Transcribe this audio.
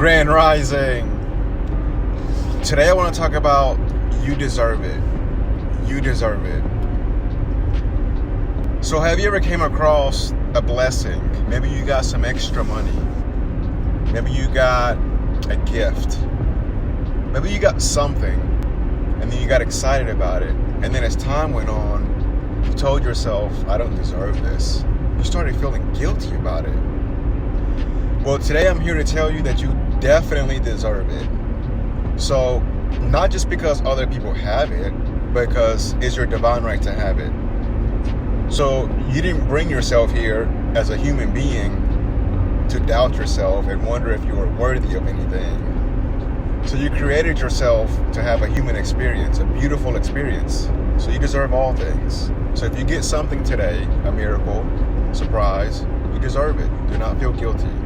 Grand Rising. Today I want to talk about you deserve it. You deserve it. So have you ever came across a blessing? Maybe you got some extra money. Maybe you got a gift. Maybe you got something and then you got excited about it. And then as time went on, you told yourself, I don't deserve this. You started feeling guilty about it. Well, today I'm here to tell you that you definitely deserve it. So, not just because other people have it, but because it's your divine right to have it. So, you didn't bring yourself here as a human being to doubt yourself and wonder if you are worthy of anything. So, you created yourself to have a human experience, a beautiful experience. So, you deserve all things. So, if you get something today, a miracle, surprise, you deserve it. Do not feel guilty.